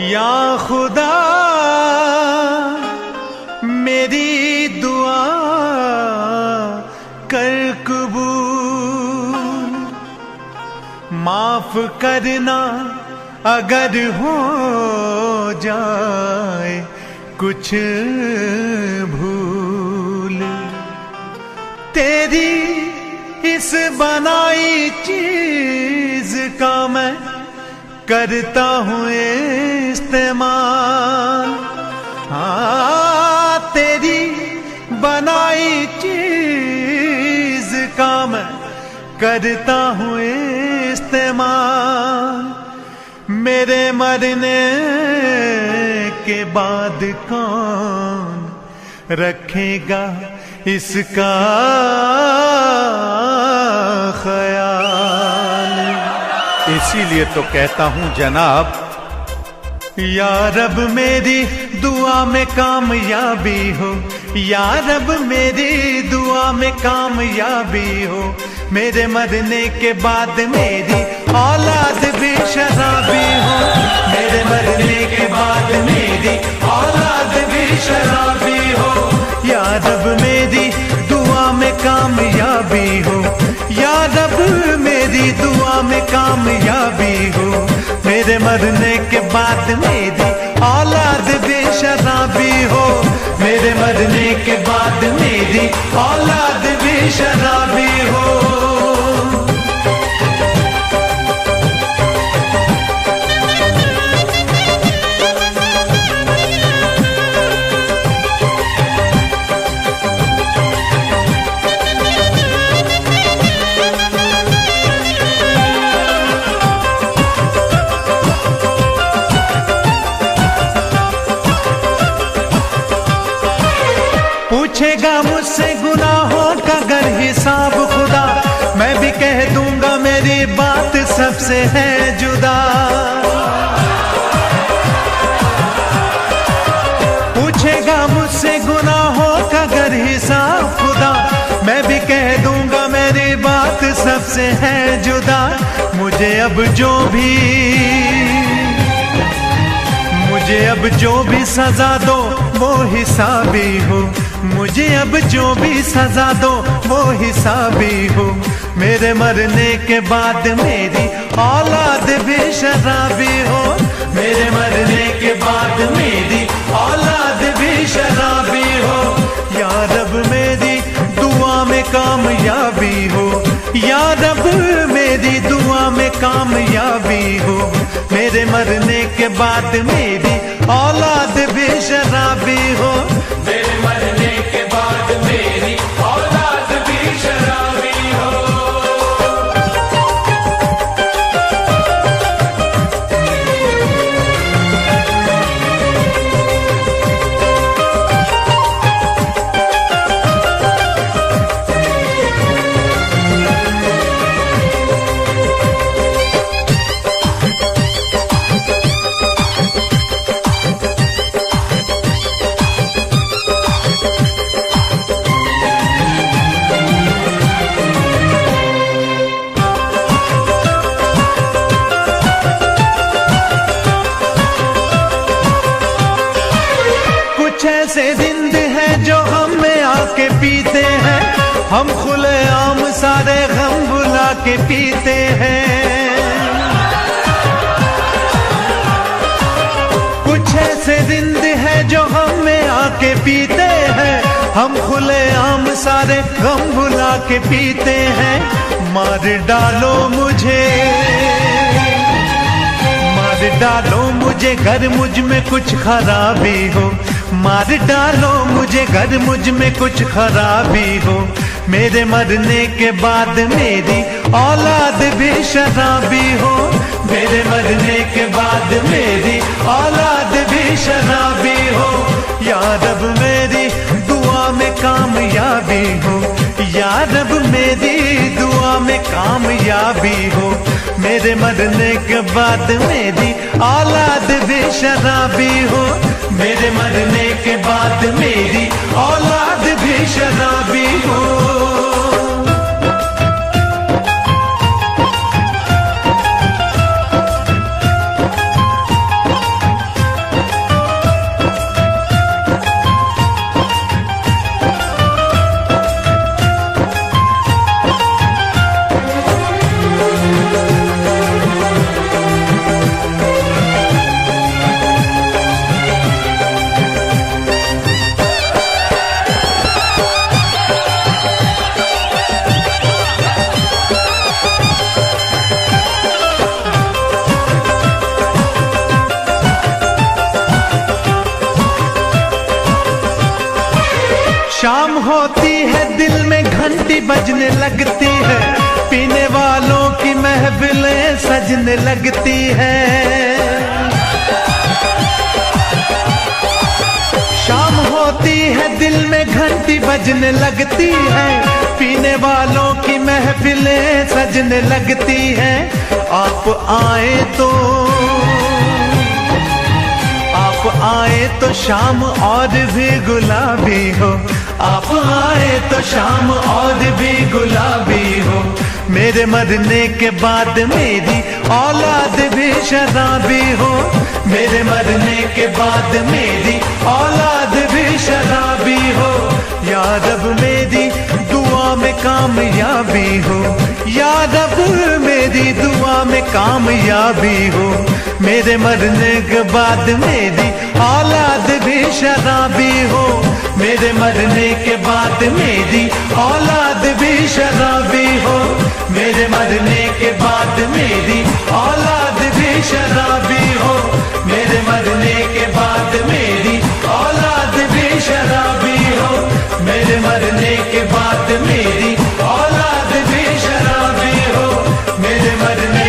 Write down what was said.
या खुदा मेरी दुआ कर कबूल, माफ करना अगर हो जाए कुछ भूल। तेरी इस बनाई चीज का मैं करता हूँ इस्तेमाल। हाँ, तेरी बनाई चीज का मैं करता हूँ इस्तेमाल। मेरे मरने के बाद कौन रखेगा इसका ख्याल। इसीलिए तो कहता हूं जनाब, या रब मेरी दुआ में कामयाबी हो, या रब मेरी दुआ में कामयाबी हो। मेरे मरने के बाद मेरी औलाद भी शराबी हो, मेरे मरने के बाद मेरी औलाद भी शराबी हो। या रब मेरी दुआ में कामयाबी हो, या रब मेरी दुआ में कामयाबी हो। मेरे मरने के बाद मेरी औलाद भी शराबी हो, मेरे मरने के बाद मेरी औलाद भी शराबी हो। पूछेगा मुझसे गुनाहों का गर हिसाब खुदा, मैं भी कह दूंगा मेरी बात सबसे है जुदा। पूछेगा मुझसे गुनाहों का गर हिसाब खुदा, मैं भी कह दूंगा मेरी बात सबसे है जुदा। मुझे अब जो भी सजा दो वो हिसाबी हो, मुझे अब जो भी सजा दो वो हिसाबी हो। मेरे मरने के बाद मेरी औलाद भी शराबी हो, मेरे मरने के बाद मेरी औलाद भी शराबी हो। या रब मेरी दुआ में कामयाबी हो, या रब मेरी दुआ में कामयाबी हो। मेरे मरने के बाद मेरी औलाद भी शराबी हो, मेरे मरने के बाद मेरी औलाद भी शराबी हो। ऐसे जिंद है जो हम में आके पीते हैं, हम खुले आम सारे गम बुला के पीते हैं। कुछ ऐसे जिंद है जो हम में आके पीते हैं, हम खुले आम सारे गम बुला के पीते हैं। मार डालो मुझे घर मुझ में कुछ खराबी हो, मार डालो मुझे घर मुझ में कुछ खराबी हो। मेरे मरने के बाद मेरी औलाद भी शराबी हो, मेरे मरने के बाद मेरी औलाद भी शराबी हो। या रब मेरी दुआ में कामयाबी हो, या रब मेरी दुआ में कामयाबी हो। मेरे मरने के बाद मेरी औलाद भी शराबी हो, मेरे मरने के बाद मेरी औलाद भी शराबी हो। घंटी बजने लगती है, पीने वालों की महफिलें सजने लगती है। शाम होती है दिल में घंटी बजने लगती है, पीने वालों की महफिलें सजने लगती है। आप आए तो शाम और भी गुलाबी हो, आप आए तो शाम और भी गुलाबी हो। मेरे मरने के बाद मेरी औलाद भी शराबी हो, मेरे मरने के बाद मेरी औलाद भी शराबी हो। या रब मेरी दुआ में कामयाबी हो, या रब मेरी दुआ में कामयाबी हो। मेरे मरने के बाद मेरी औलाद भी शराबी हो, मेरे मरने के बाद मेरी औलाद भी शराबी हो। मेरे मरने के बाद मेरी औलाद भी शराबी हो, मेरे मरने के बाद मेरी औलाद भी शराबी हो। मेरे मरने के बाद मेरी औलाद भी शराबी हो, मेरे मरने